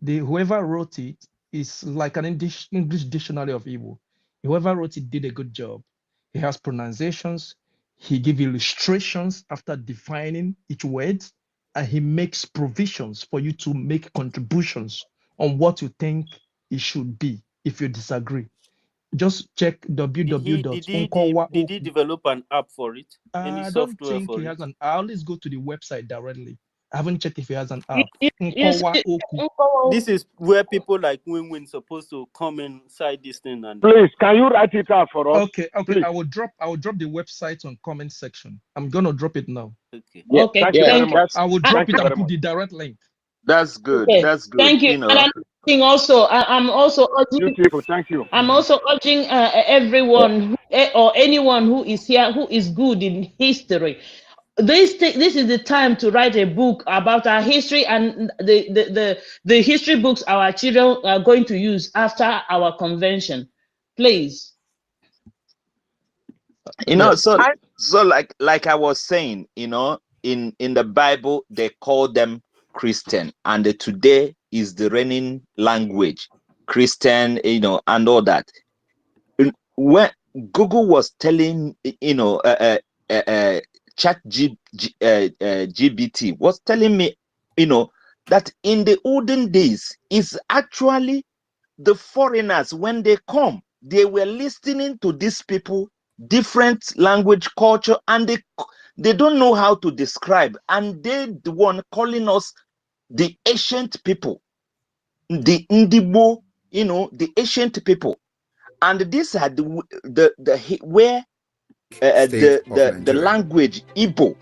whoever wrote it is like an English dictionary of Igbo. Whoever wrote it did a good job. He has pronunciations. He gives illustrations after defining each word, and he makes provisions for you to make contributions on what you think it should be if you disagree. Just check Did he develop an app for it? Any I don't software think for he it? has an. I always go to the website directly. I haven't checked if he has an app. This is where people like Win supposed to come inside this thing and. Please, can you write it out for us? Okay. Please. I will drop the website on comment section. I'm gonna drop it now. Okay. Yeah, Okay. Thank you very much. I will drop it and very put much. the direct link. That's good. Okay. That's good. Thank you. You know. And another thing also, I'm also urging. Beautiful. Thank you. I'm also urging everyone or anyone who is here who is good in history. This is the time to write a book about our history and the history books our children are going to use after our convention. Please. You know, Yes. so like I was saying, you know, in the Bible they call them Christian, and today is the reigning language, Christian, you know, and all that. When Google was telling, you know, GBT was telling me, you know, that in the olden days is actually the foreigners, when they come, they were listening to these people, different language, culture, and they don't know how to describe, and they the one calling us the ancient people, the Ndibo, you know, the ancient people. And these are the where the language Igbo,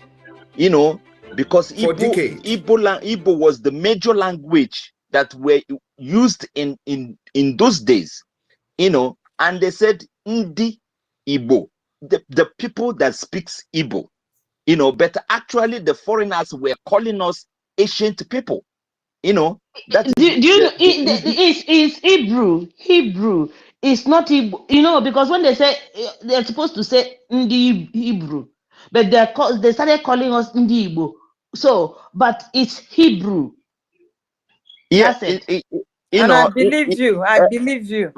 you know, because Igbo was the major language that were used in those days, you know, and they said Ndi Igbo, the people that speaks Igbo, you know, but actually the foreigners were calling us ancient people, you know. That do you know it's Hebrew. It's not Hebrew, you know, because when they say they're supposed to say Ndi Hebrew, but they started calling us Ndi Igbo. So, but it's Hebrew. Yeah, That's it. You and know, I believe you. I believe you.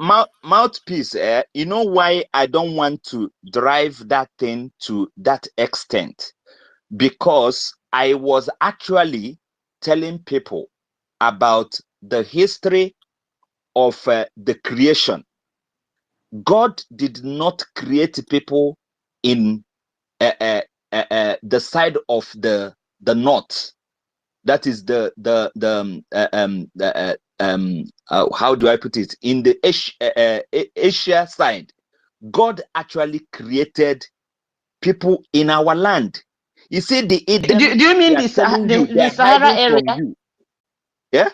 Mouthpiece. You know why I don't want to drive that thing to that extent? Because I was actually telling people about the history of the creation. God did not create people in the side of the north. That is how do I put it? In the Asia side, God actually created people in our land. You see, the Eden, do you mean the Sahara area? Yeah.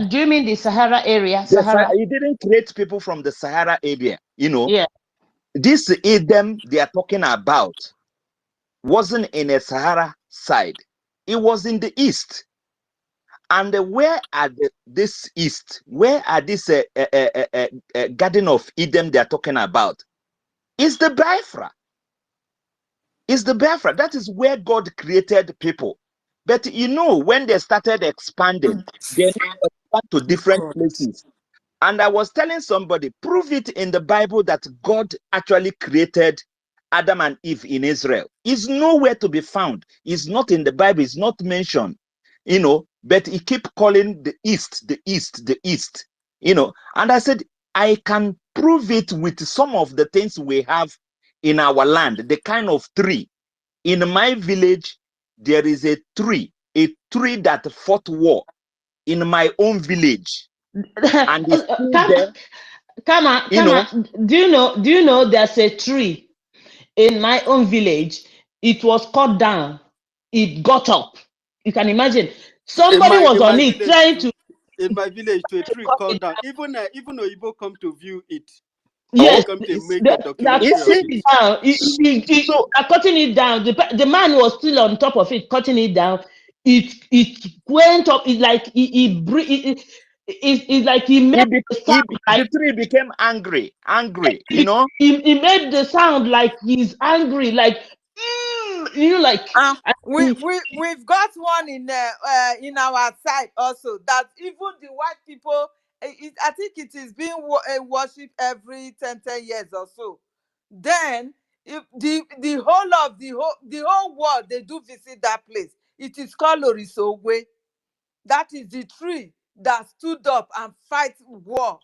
Do you mean the Sahara area? Sahara. He didn't create people from the Sahara area. You know. Yeah. This Eden they are talking about wasn't in a Sahara side. It was in the east. And where are this east? Where are this Garden of Eden they are talking about? It's the Biafra. It's the Biafra. That is where God created people. But you know, when they started expanding, they expand to different places. And I was telling somebody, prove it in the Bible that God actually created Adam and Eve in Israel. It's nowhere to be found. It's not in the Bible. It's not mentioned, you know, but he keep calling the East, the East, the East, you know. And I said, I can prove it with some of the things we have in our land, the kind of tree. In my village, there is a tree that fought war in my own village. And it's there. Come on. Do you know there's a tree in my own village? It was cut down. It got up. You can imagine. Somebody was on it trying to. In my village, to a tree cut down. Even Oyibo come to view it. Yes, come to make a documentary of it. They're cutting it down. The man was still on top of it, cutting it down. It went up. It's like it's like he made the tree became angry, you know. He made the sound like he's angry, like you like. We've got one in our side also, that even the white people, I think it is being worshipped every 10 years or so. Then if the whole world, they do visit that place. It is called Orisogwe. That is the tree that stood up and fight war.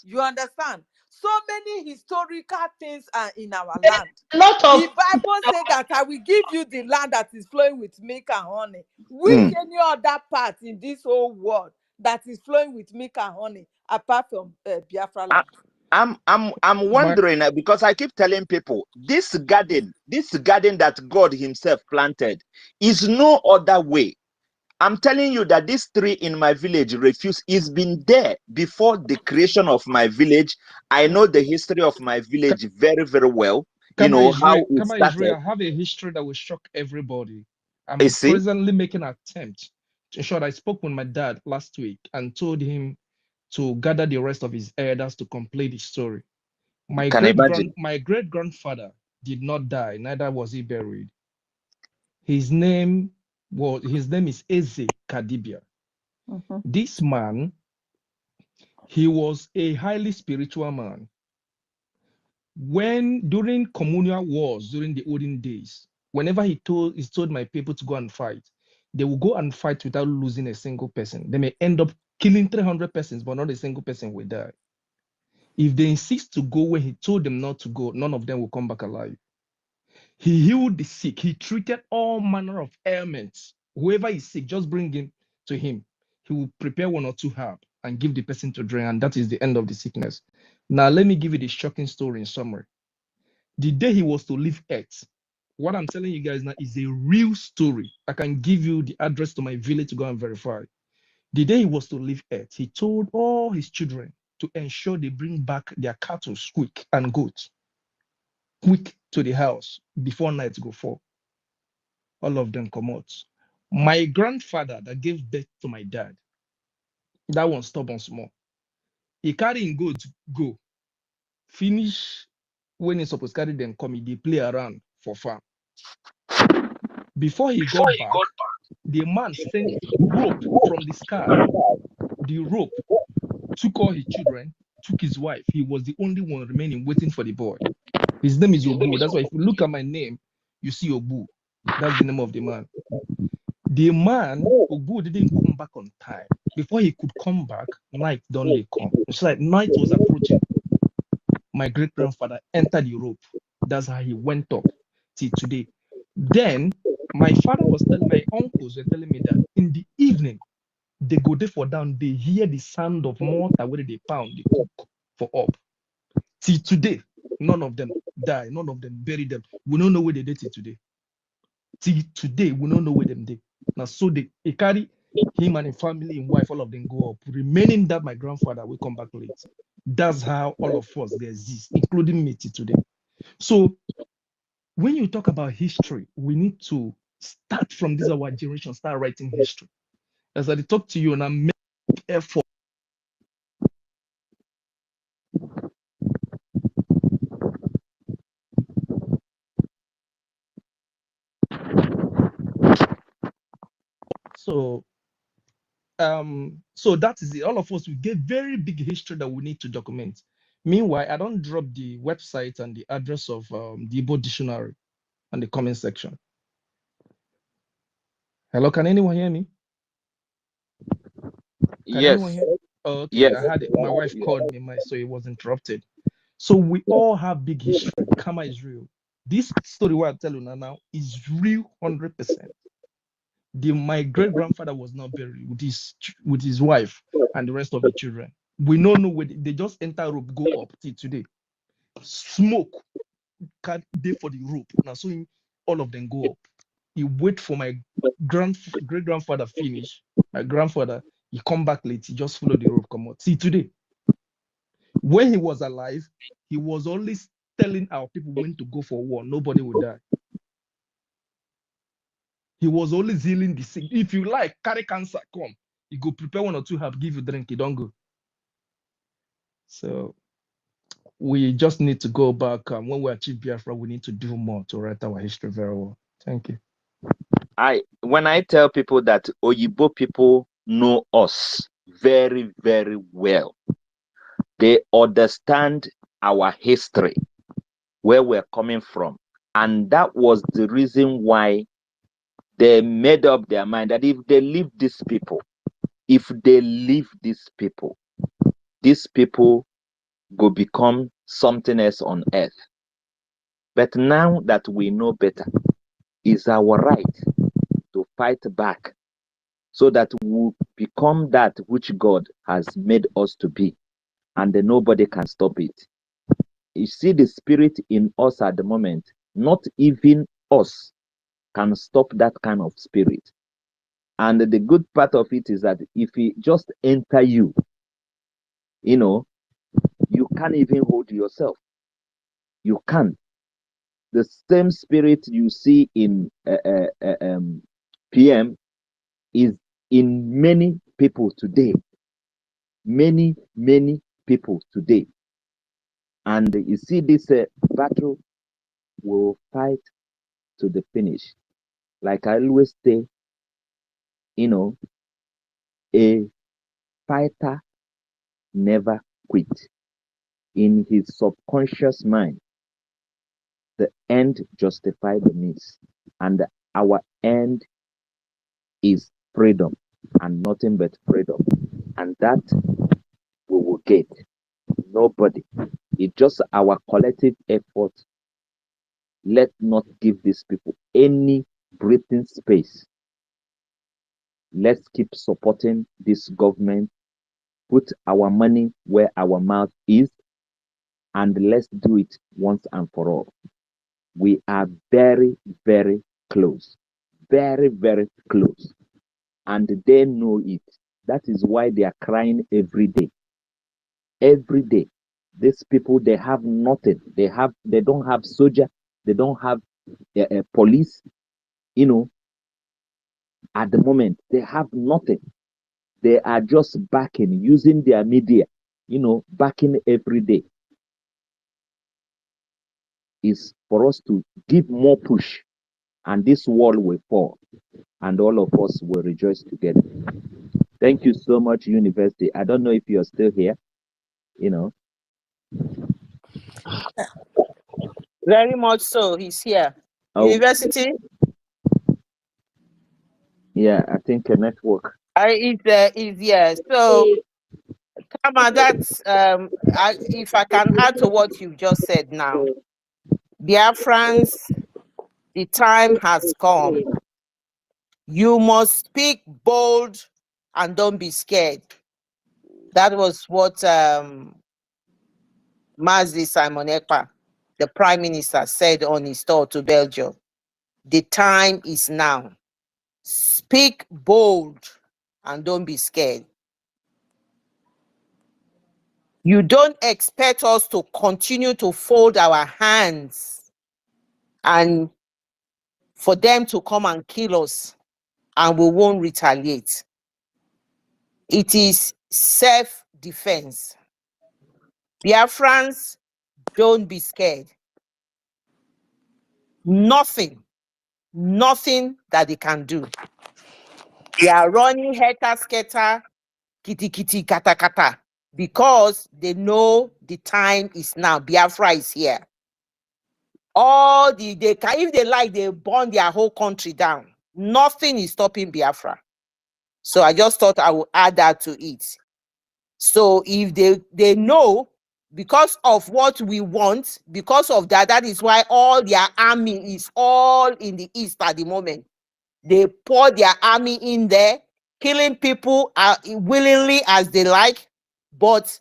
You understand? So many historical things are in our land. A lot of The Bible says that I will give you the land that is flowing with milk and honey. Which any other part in this whole world that is flowing with milk and honey apart from Biafra land? I'm wondering because I keep telling people this garden that God Himself planted is no other way. I'm telling you that this tree in my village refuse is been there before the creation of my village. I know the history of my village very, very well. You know how it started. I have a history that will shock everybody. I'm You see? presently making an attempt. In short, I spoke with my dad last week and told him to gather the rest of his elders to complete the story. My great grandfather did not die, neither was he buried. His name is Eze Kadibia. This man, he was a highly spiritual man. When during communal wars during the olden days, whenever he told my people to go and fight, they will go and fight without losing a single person. They may end up killing 300 persons, but not a single person will die. If they insist to go where he told them not to go, none of them will come back alive. He healed the sick. He treated all manner of ailments. Whoever is sick, just bring him to him. He will prepare one or two herbs and give the person to drink, and that is the end of the sickness. Now, let me give you the shocking story in summary. The day he was to leave Earth, what I'm telling you guys now is a real story. I can give you the address to my village to go and verify. The day he was to leave Earth, he told all his children to ensure they bring back their cattle quick and goats quick to the house before night go fall. All of them come out. My grandfather that gave birth to my dad, that one stubborn small. He carry him goat go. Finish when he supposed to carry them come, they play around for farm. Before he got back, the man sent rope from the sky. The rope took all his children, took his wife. He was the only one remaining waiting for the boy. His name is Obu. That's why if you look at my name, you see Obu. That's the name of the man. The man, Obu, didn't come back on time. Before he could come back, night don't lay come. It's like night was approaching. My great-grandfather entered the rope. That's how he went up till today. Then my father was telling my uncles were telling me that in the evening, they go there for down, they hear the sound of mortar where they pound, they cook for up. Till today, none of them die, none of them bury them. We don't know where they did till today. Till today, we don't know where them did. Now, so they carry him and his family and wife, all of them go up, remaining that my grandfather will come back late. That's how all of us exist, including me till today. So when you talk about history, we need to start from this our generation, start writing history. As I talk to you and I make effort. So that is it. All of us, we get very big history that we need to document. Meanwhile, I don't drop the website and the address of the Igbo dictionary on the comment section. Hello, can anyone hear me? Can anyone hear? Oh, okay, yes. I had it. My wife called me, so it was interrupted. So we all have big history. Karma is real. This story what I'm telling you now is real 100%. My great grandfather was not buried with his wife and the rest of the children. We don't know where they just enter rope, go up till today. Smoke can't dey for the rope. Now so all of them go up. He wait for my great grandfather finish. My grandfather, he come back late. He just follow the rope, come out. See today. When he was alive, he was always telling our people when to go for war. Nobody would die. He was always healing the sick. If you like, carry cancer, come. You go prepare one or two herbs, give you drink, you don't go. So we just need to go back. When we achieve Biafra, we need to do more to write our history very well. Thank you. When I tell people that Oyibo people know us very, very well, they understand our history, where we're coming from. And that was the reason why they made up their mind that if they leave these people go become something else on earth. But now that we know better, it's our right to fight back so that we become that which God has made us to be, and then nobody can stop it. You see the spirit in us at the moment, not even us can stop that kind of spirit. And the good part of it is that if it just enter you, you can't even hold yourself. You can't. The same spirit you see in PM is in many people today. Many people today. And you see this battle will fight to the finish. Like I always say, a fighter never quit. In his subconscious mind, the end justifies the means. And our end is freedom and nothing but freedom. And that we will get. Nobody. It's just our collective effort. Let's not give these people any breathing space. Let's keep supporting this government, put our money where our mouth is, and let's do it once and for all. We are very, very close. Very, very close. And they know it. That is why they are crying every day. Every day. These people, they have nothing. They don't have soldier. They don't have police. At the moment, they have nothing. They are just backing, using their media, backing every day. Is for us to give more push, and this wall will fall, and all of us will rejoice together. Thank you so much, University. I don't know if you're still here. Very much so. He's here. Oh, University. yeah, I think a network. Is yeah. So, Kama, that's if I can add to what you just said now, Biafrans, the time has come. You must speak bold and don't be scared. That was what Mazi Simon Ekpa, the Prime Minister, said on his tour to Belgium. The time is now. Speak bold and don't be scared. You don't expect us to continue to fold our hands and for them to come and kill us, and we won't retaliate. It is self-defense. Biafrans, don't be scared. Nothing that they can do. They are running heta-sketa, kitty, kata, because they know the time is now. Biafra is here. If they like, they burn their whole country down. Nothing is stopping Biafra. So I just thought I would add that to it. So if they know, because of what we want, because of that is why all their army is all in the east at the moment. They pour their army in there, killing people willingly as they like. But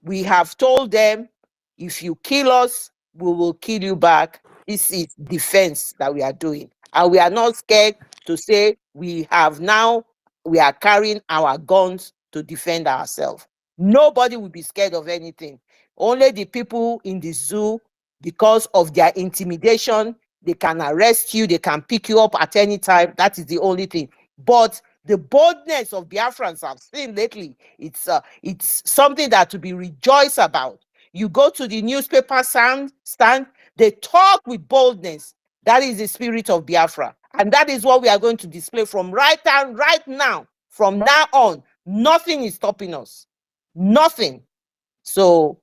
we have told them, if you kill us, we will kill you back. This is defense that we are doing. And we are not scared to say we are carrying our guns to defend ourselves. Nobody will be scared of anything. Only the people in the zoo, because of their intimidation, they can arrest you, they can pick you up at any time. That is the only thing. But the boldness of Biafrans I've seen lately, it's something that to be rejoiced about. You go to the newspaper stand, they talk with boldness. That is the spirit of Biafra. And that is what we are going to display from right now. From now on, nothing is stopping us. Nothing. So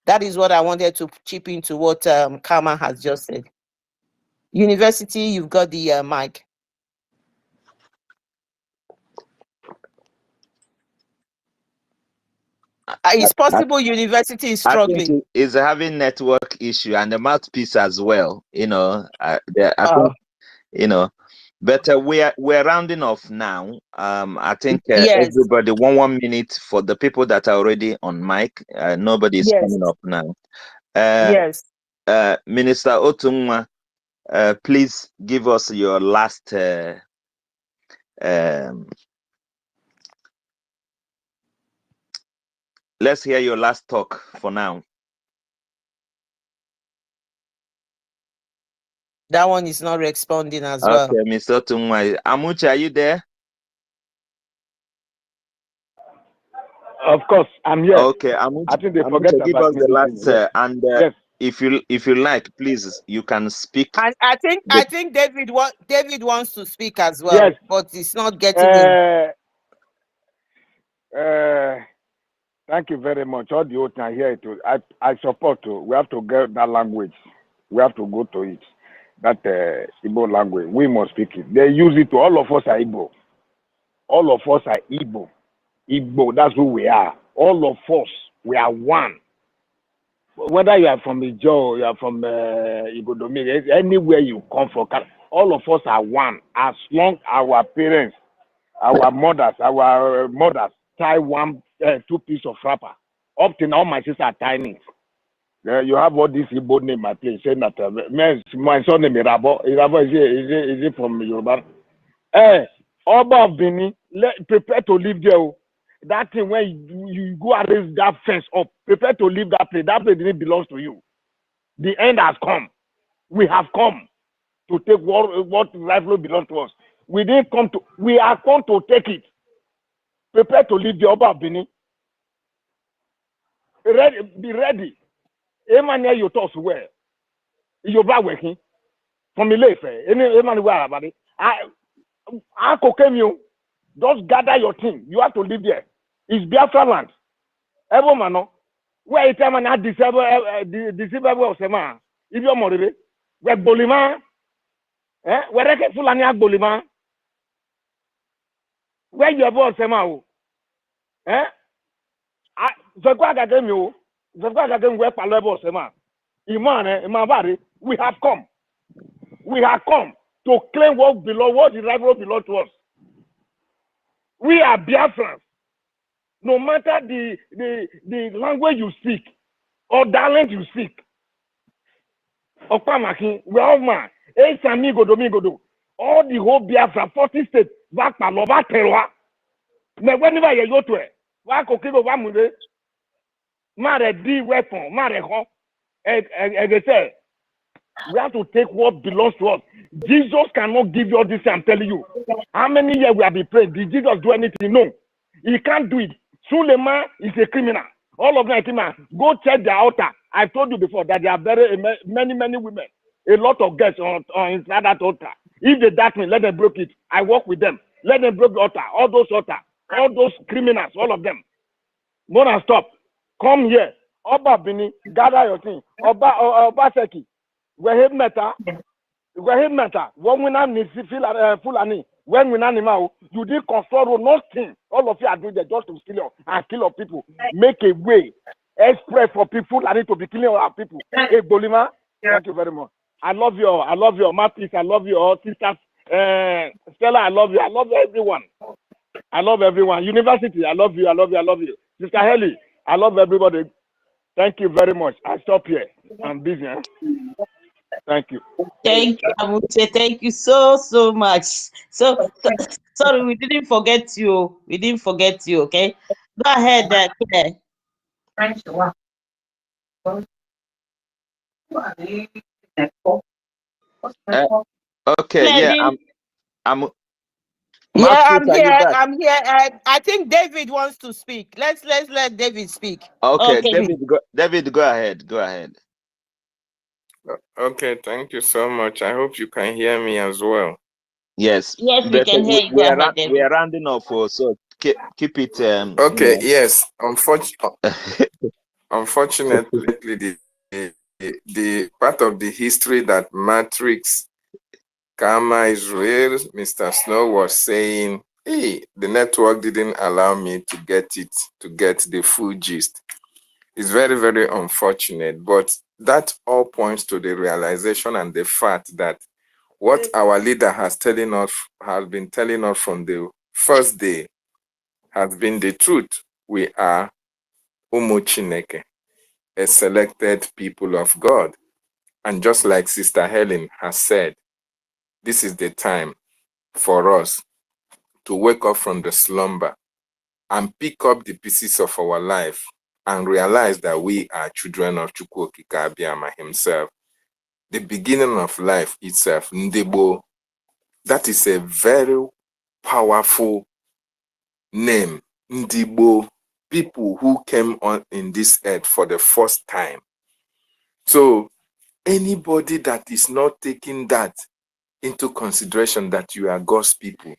that is what I wanted to chip into what Karma has just said. University, you've got the mic. It's possible university is struggling. I think it's having network issue and the mouthpiece as well. You know, I think, you know, but we're rounding off now. I think yes. everybody 1 minute for the people that are already on mic. Nobody's coming up now. Yes. Minister Otunwa, please give us your last. Let's hear your last talk for now. That one is not responding as well. Okay, Mr. Otunwa. Amuche, are you there? Of course, I'm here. Okay, Amuche, I think they forget give about us the last yes. and yes. if you like, please, you can speak. And I think David wants to speak as well, yes. but it's not getting in. Thank you very much. All the old time here, I support you. We have to get that language. We have to go to it. That Igbo language. We must speak it. They use it to all of us are Igbo. All of us are Igbo. Igbo, that's who we are. All of us, we are one. Whether you are from Ijo, you are from Igbo Domin, anywhere you come from, all of us are one. As long our parents, our mothers tie one, 2 pieces of wrapper. Up till now, my sisters are tying it. You have all these Igbo name I play, saying that my son name is Irabo. Irabo is it from Yoruba? Oba of Benin, prepare to live there. That thing when you go and raise that fence up, prepare to leave that place. That place didn't belong to you. The end has come. We have come to take what rightfully belongs to us. We didn't come to. We are come to take it. Prepare to leave the Oba of Benin. Be ready. Emmanuel, you talk where? You're back working from Ilefe. Emmanuel, where about it? I came you. Just gather your team. You have to live there. It's Biafra land. Every man, where it time and disable Sema. If you're more, where Bolima, where I can Fulani Bolima, where you have all Sema, the Quaga game you, the Quaga game where Palebo Sema. Imane, we have come. We have come to claim what the rival belongs to us. We are Biafrans. No matter the language you speak or talent you speak. Opamaki, we are all man. All the whole Biafra, 40 states, back Palova Terwa. Whenever you go to it, Wakokigo Wamude, Mare D weapon, Mare Ho, and they say, we have to take what belongs to us. Jesus cannot give you all this, I'm telling you. How many years we have been praying? Did Jesus do anything? No. He can't do it. Suleiman is a criminal. All of them are criminals. Go check their altar. I told you before that there are many women. A lot of girls on inside that altar. If they doubt me, let them break it. I work with them. Let them break the altar. All those criminals, all of them. More than stop. Come here. Oba Bini, gather your thing. Oba Seki. We're matter. When we not Fulani, when we not you did control nothing. All of you are doing the job to steal and kill our people. Make a way. Express for people and need to be killing our people. Hey, Bolima, thank you very much. I love you all. I love you all. Matis, I love you all. Sisters, Stella, I love you. I love everyone. I love everyone. University, I love you. I love you. I love you. Sister Helly, I love everybody. Thank you very much. I stop here. I'm busy. Thank you. Thank you, Amute. Thank you so much. So sorry, we didn't forget you. We didn't forget you. Okay, go ahead, Claire. Okay, yeah, I'm here. I'm here. I think David wants to speak. Let's let David speak. Okay. David, go ahead. Go ahead. Okay, thank you so much. I hope you can hear me as well. Yes. Yes, we But can hear you. Go we ahead, are David. rounding off, so keep it. Okay, yes. Unfortunately, the part of the history that Matrix Karma Israel, Mr. Snow was saying, hey, the network didn't allow me to get the full gist. It's very, very unfortunate, but that all points to the realization and the fact that what our leader has been telling us from the first day has been the truth. We are Umu Chineke, a selected people of God. And just like Sister Helen has said, this is the time for us to wake up from the slumber and pick up the pieces of our life and realize that we are children of Chukwu Okike Abiama himself. The beginning of life itself, Ndebo, that is a very powerful name. Ndibo, people who came on in this earth for the first time. So anybody that is not taking that into consideration, that you are God's people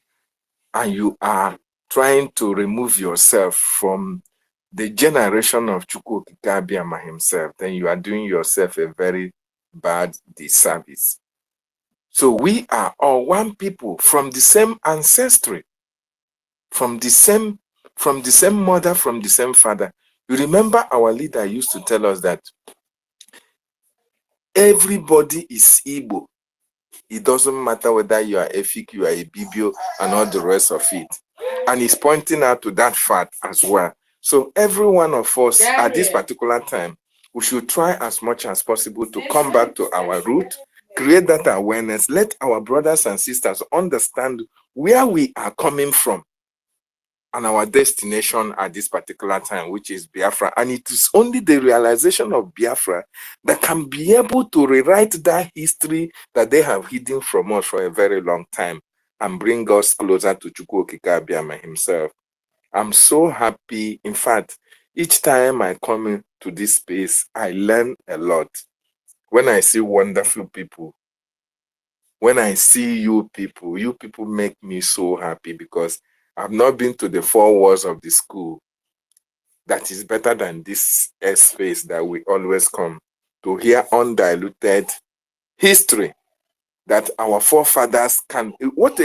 and you are trying to remove yourself from the generation of Chukwu Okike Abiama himself, then you are doing yourself a very bad disservice. So we are all one people from the same ancestry, from the same mother, from the same father. You remember our leader used to tell us that everybody is Igbo. It doesn't matter whether you are Efik, you are a Bibio, and all the rest of it. And he's pointing out to that fact as well. So every one of us at this particular time, we should try as much as possible to come back to our root, create that awareness, let our brothers and sisters understand where we are coming from and our destination at this particular time, which is Biafra. And it is only the realization of Biafra that can be able to rewrite that history that they have hidden from us for a very long time and bring us closer to Chukwu Okike Abiama himself. I'm so happy. In fact, each time I come into this space, I learn a lot. When I see wonderful people, when I see you people make me so happy, because I've not been to the 4 walls of the school. That is better than this space that we always come to hear undiluted history that our forefathers can. What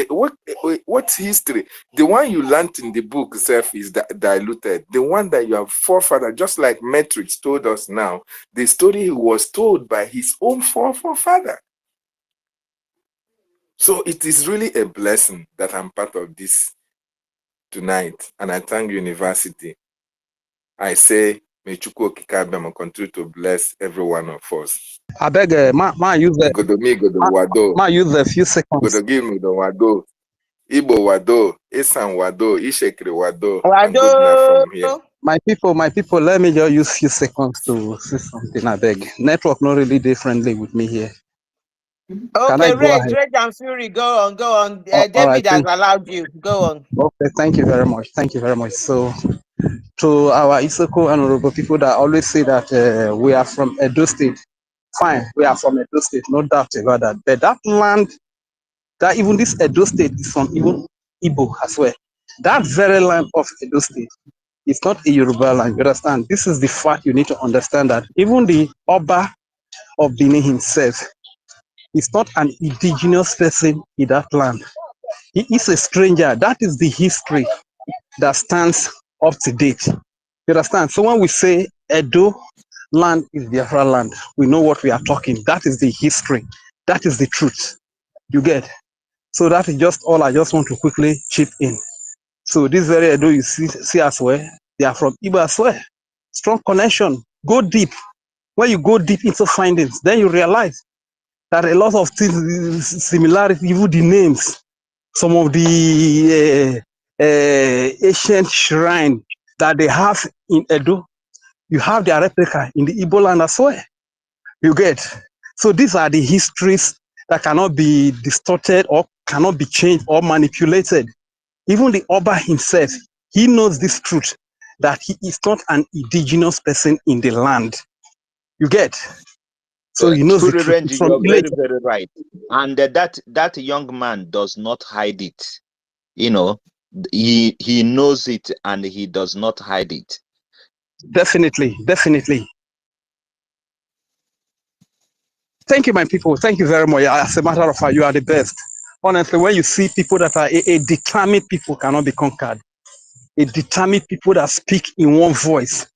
history? The one you learned in the book itself is diluted. The one that your forefather, just like Matrix told us now, the story he was told by his own forefather. So it is really a blessing that I'm part of this tonight, and I thank University. I say, may Chukwu Okike Abiama continue to bless every one of us. I beg, ma use a few seconds. Give me the wado. Igbo wado, Isan wado, Ishekri wado, and Wado. good night from here. My people, let me just use few seconds to say something. I beg. Network not really day friendly with me here. Can I Okay, go ahead? Rage and Fury, go on. All David right, has allowed you. Go on. Okay, thank you very much. Thank you very much. So, to our Isoko and Orobo people that always say that we are from Edo State, fine, we are from Edo State, no doubt about that. But that land, that even this Edo State is from even Igbo as well. That very land of Edo State is not a Yoruba land. You understand? This is the fact you need to understand, that even the Oba of Benin himself is not an indigenous person in that land. He is a stranger. That is the history that stands up to date. You understand? So when we say Edo land is Biafra land, we know what we are talking. That is the history. That is the truth. You get? So that is just all I just want to quickly chip in. So this very Edo you see as well, they are from Igbo as well. Strong connection. Go deep. When you go deep into findings, then you realize that a lot of things, similarity, even the names, some of the ancient shrine that they have in Edo, you have their replica in the Igbo land as well. You get? So these are the histories that cannot be distorted or cannot be changed or manipulated. Even the Oba himself, he knows this truth, that he is not an indigenous person in the land. You get? So he knows the Truly, truth. Renji, He's from you're very, Ilete. very right. And that young man does not hide it. You know, he knows it and he does not hide it. Definitely, definitely. Thank you, my people. Thank you very much. As a matter of fact, you are the best. Honestly, when you see people that are a determined people cannot be conquered. A determined people that speak in one voice,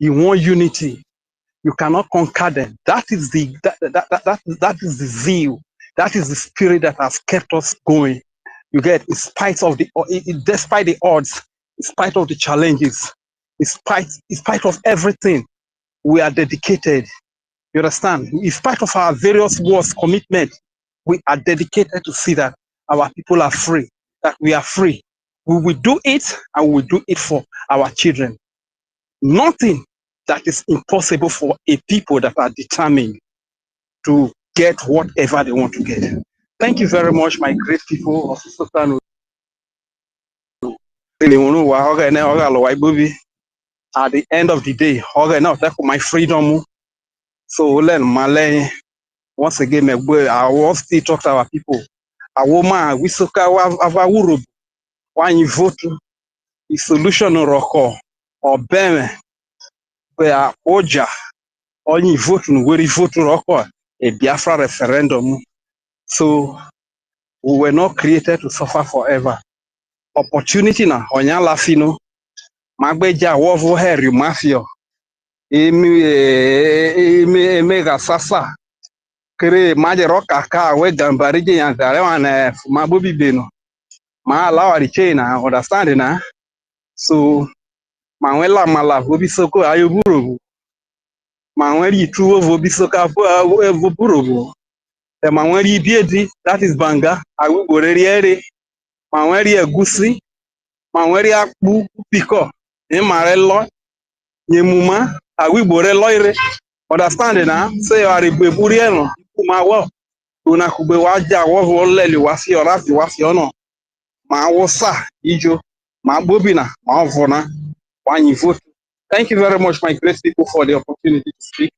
in one unity, you cannot conquer them. That is that is the zeal. That is the spirit that has kept us going. You get, in spite of despite the odds, in spite of the challenges, in spite of everything, we are dedicated. You understand? In spite of our various wars, commitment, we are dedicated to see that our people are free, that we are free. We will do it, and we will do it for our children. Nothing that is impossible for a people that are determined to get whatever they want to get. Thank you very much, my great people of Sotano. At the end of the day, my freedom. So once again, I will still talk to our people. A woman, we so our one vote, the solution roko or beme, where Oja, only vote, we vote roko, a Biafra referendum. So we were not created to suffer forever. Opportunity na onya lafino, magbeja wovo heri mafio, eme sasa, kere maje roka ka we gambari je yankare wane mabubi beno. Ma allow the chain, understand na. So Manuela Mala Vobisoko Ayuburu, Manueli True Vobisoka Voburu, the Manueli Biedi, that is Banga, Aguborere, Manueli Agusi, Manueli Akbu Pico, Emarello, Yemuma, Agubore Loire, understand na. Say you are a Beburiano, Kumawa, Unakube Waja, Wovole, Wasi or Rafi Wasiono, Mawosa, Ijo, Mabobina, Mavona, one you vote. Thank you very much, my great people, for the opportunity to speak.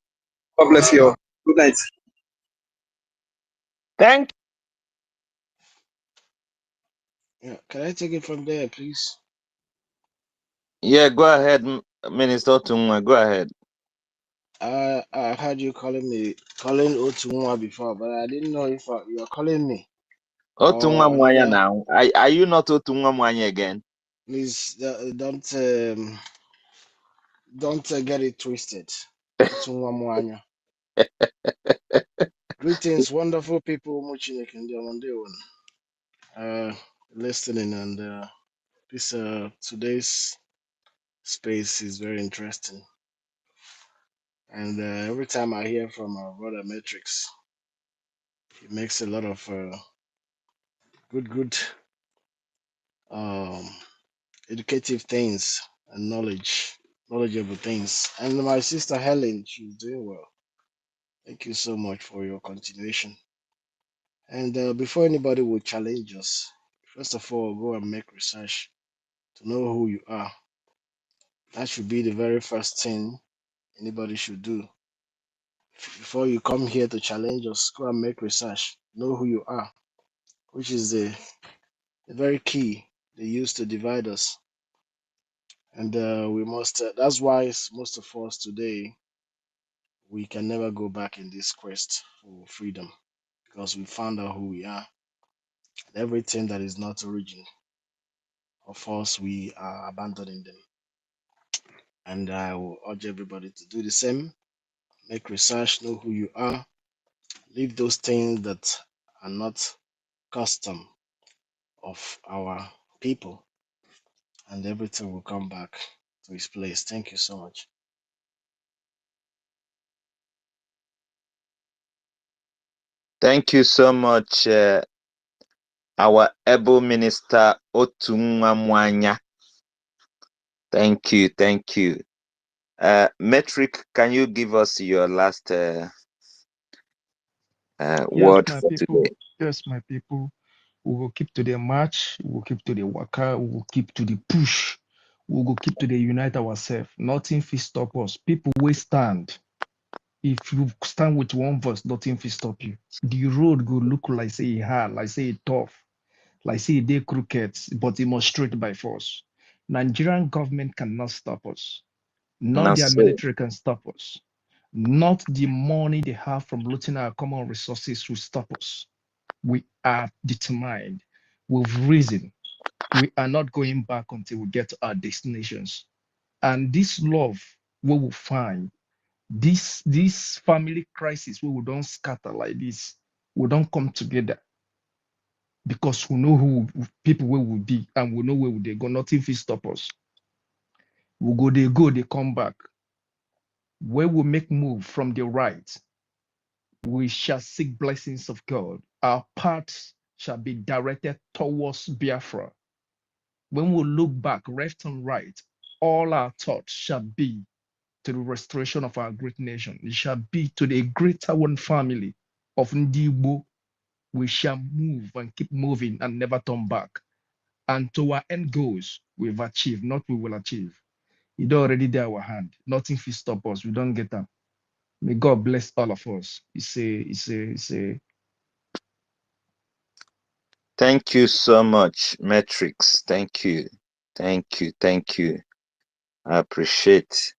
God bless you all. Good night. Thank Yeah, can I take it from there, please? Yeah, go ahead, Minister Tungwa. Go ahead. I heard you calling Otumwa before, but I didn't know if you are calling me Otungwa or Mwanya another. now. Are you not Otungwa Mwanya again? Please don't get it twisted. Otumwa Mwanya. Greetings, wonderful people. Muchineke ndị ọma, ndewo. Listening and this today's space is very interesting. And every time I hear from our brother Matrix, he makes a lot of good um, educative things and knowledgeable things. And my sister Helen, she's doing well. Thank you so much for your continuation. And before anybody will challenge us, first of all, go and make research to know who you are. That should be the very first thing anybody should do. Before you come here to challenge us, go and make research. Know who you are, which is the very key they use to divide us. And we must, that's why most of us today, we can never go back in this quest for freedom because we found out who we are. And everything that is not origin of us, we are abandoning them. And I will urge everybody to do the same. Make research, know who you are, leave those things that are not custom of our people, and everything will come back to its place. Thank you so much. Thank you so much, our able minister Otungwa Mwanya. Thank you, thank you. Metric, can you give us your last word my for people. today? Yes, my people. We will keep to the march. We will keep to the waka. We will keep to the push. We will keep to the unite ourselves. Nothing will stop us. People will stand. If you stand with one voice, nothing will stop you. The road go look like say hard, like say tough, like say they crooked, but it must straight by force. Nigerian government cannot stop us. Not Not their so. military can stop us. Not the money they have from looting our common resources will stop us. We are determined. We've risen. We are not going back until we get to our destinations. And this love we will find, this family crisis we will don't scatter like this, we don't come together because we know who people we will be and we know where they go. Nothing will stop us. We go, they come back. Where we make move from the right, we shall seek blessings of God. Our paths shall be directed towards Biafra. When we look back, left and right, all our thoughts shall be to the restoration of our great nation. It shall be to the greater one family of Ndibo. We shall move and keep moving and never turn back. And to our end goals, we've achieved, not we will achieve. It's already there our hand. Nothing will stop us. We don't get them. May God bless all of us. It's a Thank you so much, Matrix. Thank you. Thank you. Thank you. I appreciate.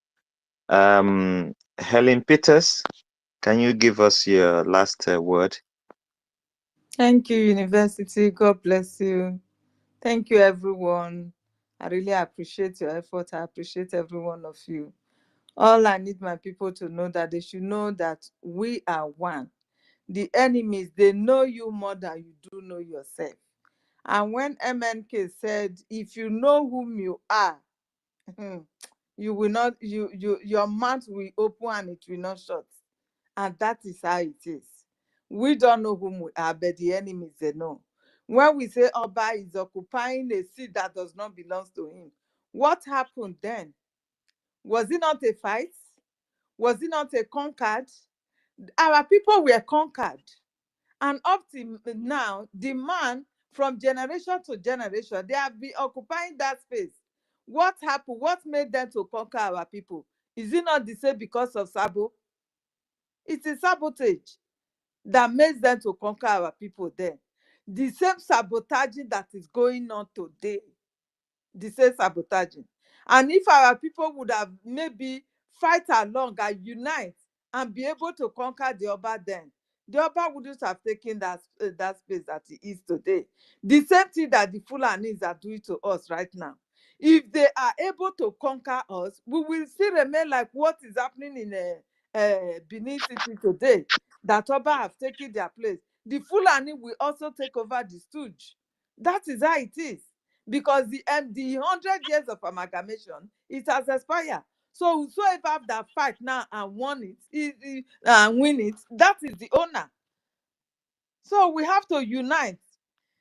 Helen Peters, can you give us your last word? Thank you, University. God bless you. Thank you, everyone. I really appreciate your effort. I appreciate every one of you. All I need my people to know that they should know that we are one. The enemies, they know you more than you do know yourself. And when MNK said, if you know whom you are, you will not, your mouth will open and it will not shut. And that is how it is. We don't know whom we are, but the enemies, they know. When we say Oba is occupying a seat that does not belong to him, what happened then? Was it not a fight? Was it not a conquered? Our people were conquered. And up to now, the man from generation to generation, they have been occupying that space. What happened? What made them to conquer our people? Is it not the same because of Sabo? It is sabotage that makes them to conquer our people then. The same sabotaging that is going on today, the same sabotaging. And if our people would have maybe fight along and unite and be able to conquer the Oba then, the Oba wouldn't have taken that space that he is today. The same thing that the Fulanis are doing to us right now. If they are able to conquer us, we will still remain like what is happening in Benin City today, that Oba have taken their place. The Fulani will also take over the stooge. That is how it is. Because the 100 years of amalgamation, it has expired. So whosoever that fight now and won it, and win it, that is the owner. So we have to unite.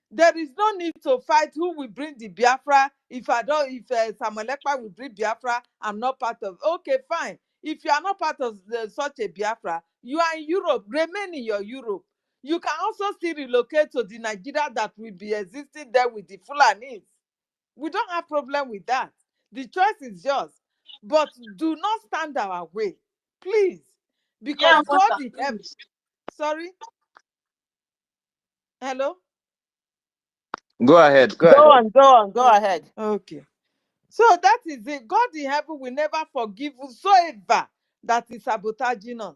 There is no need to fight who will bring the Biafra. If Samuel Ekpa will bring Biafra, I'm not part of. Okay, fine. If you are not part of such a Biafra, you are in Europe. Remain in your Europe. You can also still relocate to the Nigeria that will be existing there with the Fulanis. We don't have problem with that. The choice is yours. But do not stand our way, please. Because Yeah, God in heaven. Sorry? Hello? Go ahead. Go Go ahead. on, go on, go ahead. Okay. So that is it. God in heaven will never forgive whosoever that is sabotaging us.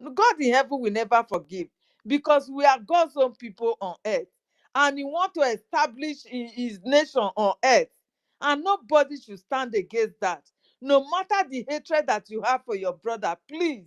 God in heaven will never forgive because we are God's own people on earth. And he wants to establish his nation on earth. And nobody should stand against that. No matter the hatred that you have for your brother, please,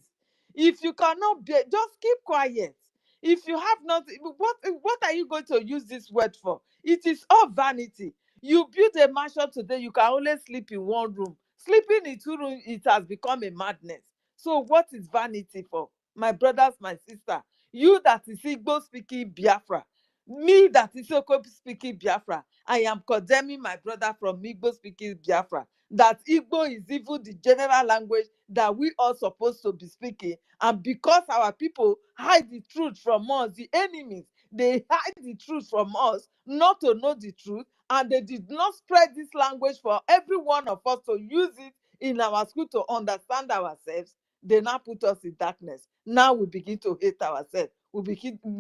if you cannot bear, just keep quiet. If you have not, what are you going to use this word for? It is all vanity. You build a mansion today, you can only sleep in one room. Sleeping in two rooms, it has become a madness. So what is vanity for? My brothers, my sister, you that is Igbo speaking Biafra, me that is Oko speaking Biafra, I am condemning my brother from Igbo speaking Biafra. That Igbo is even the general language that we are supposed to be speaking. And because our people hide the truth from us, the enemies, they hide the truth from us, not to know the truth, and they did not spread this language for every one of us to use it in our school to understand ourselves. They now put us in darkness. Now we begin to hate ourselves. We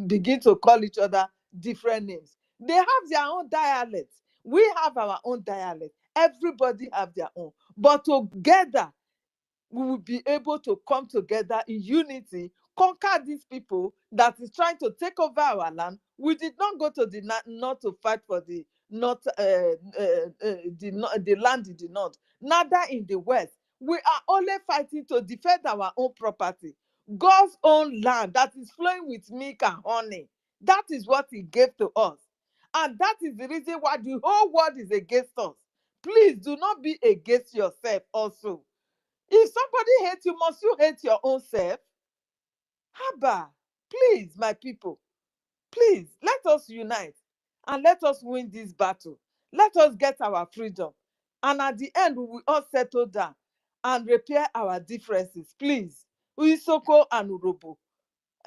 begin to call each other different names. They have their own dialects. We have our own dialect. Everybody have their own. But together, we will be able to come together in unity, conquer these people that is trying to take over our land. We did not go to the north to fight for the north, the land in the north, neither in the west. We are only fighting to defend our own property, God's own land that is flowing with milk and honey. That is what He gave to us, and that is the reason why the whole world is against us. Please do not be against yourself also. If somebody hates you, must you hate your own self? Haba, please, my people, please, let us unite and let us win this battle. Let us get our freedom. And at the end, we will all settle down and repair our differences. Please, Uisoko and Urobo,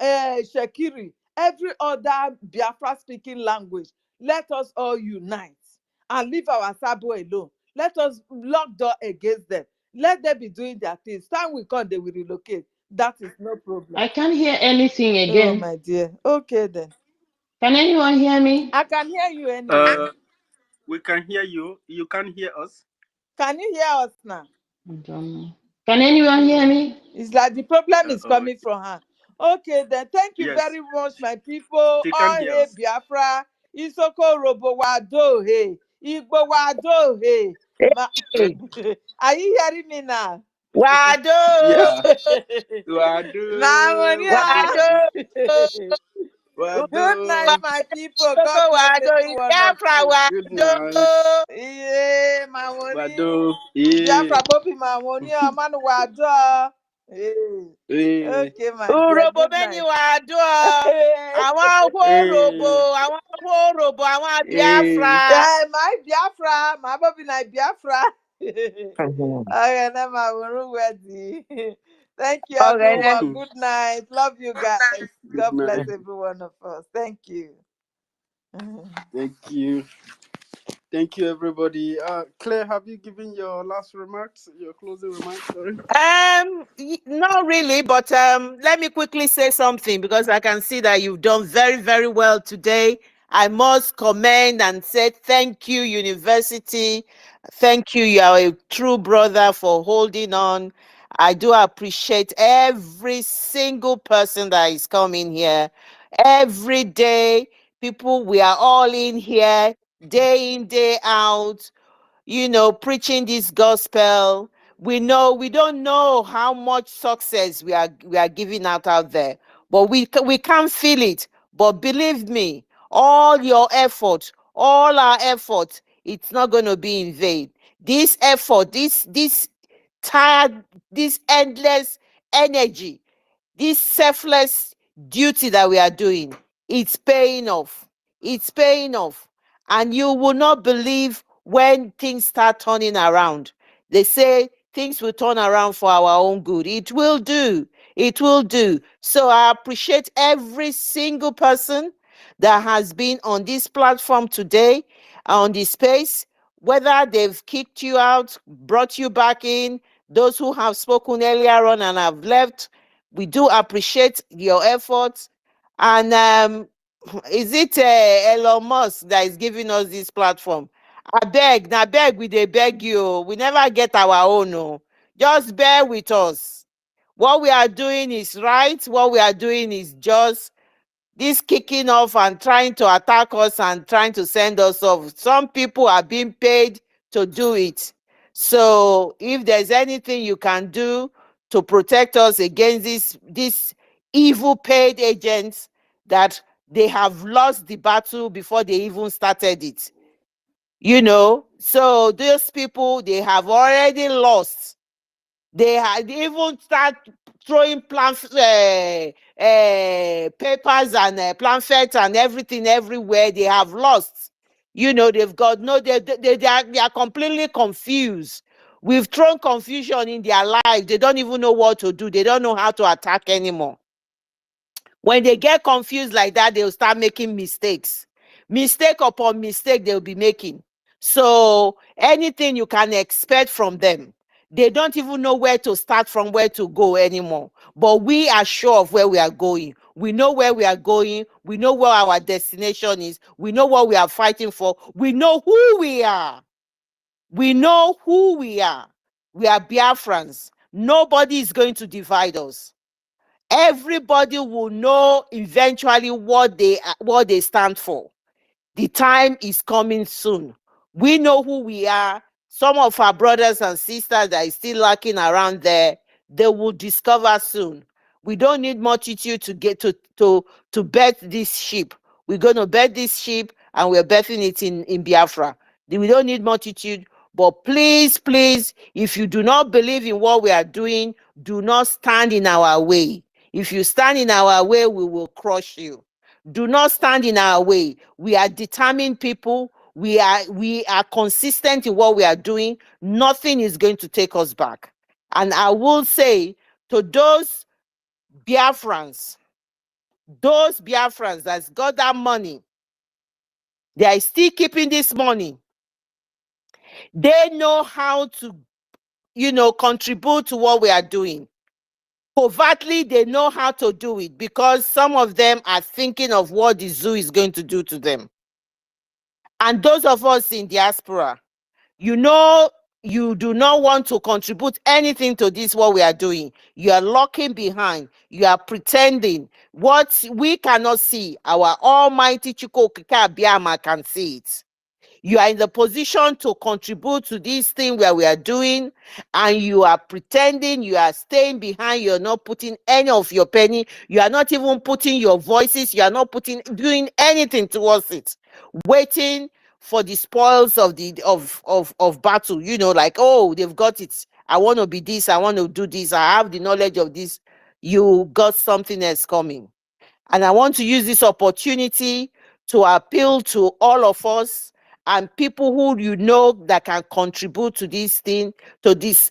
Shekiri, every other Biafra speaking language, let us all unite and leave our Sabo alone. Let us lock door against them. Let them be doing their things. Time will come, they will relocate. That is no problem. I can't hear anything Oh, again. my dear. Okay, then. Can anyone hear me? I can hear you anyway. We can hear you. You can hear us. Can you hear us now? I don't know. Can anyone hear me? It's like the problem is coming from her. Okay, then. Thank you Yes, very much, my people. she can All hear hey us. Biafra. Isoko Robo Wado hey. Igbo Wado hey. Hey, Are you hearing me now? Wado, Yeah. Wado. Namonia. Wado, Good night, Wado. my people. God Ugo bless Wado, every is one of Biafra you. Good night. Wado. Yeah, Mamoni. Wado. Yeah. Biafra Bobby Mamoni. Amanu Wado. Yeah. Yeah. Okay, my dear. Urobo Good meni night. Wado. Àwọn Yeah. Worobo, àwọn Yeah. Biafra. Yeah, my Biafra, my Bobby na Biafra. Mhm. Okay, now my room ready. Thank you, Okay, then. everyone. Good night. Love you guys. Good God bless night. every one of us. Thank you. Thank you. Thank you, everybody. Claire, have you given your last remarks, your closing remarks? Sorry. Not really, but let me quickly say something because I can see that you've done very, very well today. I must commend and say thank you, university. Thank you. You are a true brother for holding on. I do appreciate every single person that is coming here. Every day, people, we are all in here, day in, day out, preaching this gospel. We don't know how much success we are giving out there, but we can't feel it. But believe me, all your effort, all our effort, it's not going to be in vain. This effort, this tired, this endless energy, this selfless duty that we are doing, it's paying off. It's paying off. And you will not believe when things start turning around. They say things will turn around for our own good. It will do. It will do. So I appreciate every single person that has been on this platform today, on this space, whether they've kicked you out, brought you back in, those who have spoken earlier on and have left. We do appreciate your efforts. And is it Elon Musk that is giving us this platform? I beg, we dey beg you. We never get our own. Oh. Just bear with us. What we are doing is right. What we are doing is just this kicking off and trying to attack us and trying to send us off. Some people are being paid to do it. So if there's anything you can do to protect us against this evil paid agents that they have lost the battle before they even started it. So those people, they have already lost. They had even start throwing papers and pamphlets and everything everywhere. They have lost. They've got no. They are completely confused. We've thrown confusion in their life. They don't even know what to do. They don't know how to attack anymore. When they get confused like that, they'll start making mistakes. Mistake upon mistake they'll be making. So anything you can expect from them, They don't even know where to start from, where to go anymore. But we are sure of where we are going. We know where we are going. We know where our destination is. We know what we are fighting for. We know who we are. We know who we are. We are Biafrans. Nobody is going to divide us. Everybody will know eventually what they stand for. The time is coming soon. We know who we are. Some of our brothers and sisters that are still lurking around there, they will discover soon. We don't need multitude to get to bet this sheep. We're going to bet this sheep and we're betting it in Biafra. We don't need multitude, but please, please, if you do not believe in what we are doing, do not stand in our way. If you stand in our way, we will crush you. Do not stand in our way. We are determined people. We are consistent in what we are doing. Nothing is going to take us back. And I will say to those Biafrans that's got that money, they are still keeping this money. They know how to, contribute to what we are doing. Covertly, they know how to do it because some of them are thinking of what the zoo is going to do to them. And those of us in diaspora, you do not want to contribute anything to this, what we are doing. You are locking behind. You are pretending. What we cannot see, our almighty Chukwu Okike Abiama can see it. You are in the position to contribute to this thing where we are doing, and you are pretending, you are staying behind, you're not putting any of your penny, you are not even putting your voices, you are not doing anything towards it, waiting for the spoils of battle, like, oh, they've got it. I want to be this, I want to do this, I have the knowledge of this. You got something else coming. And I want to use this opportunity to appeal to all of us and people who that can contribute to this thing, to this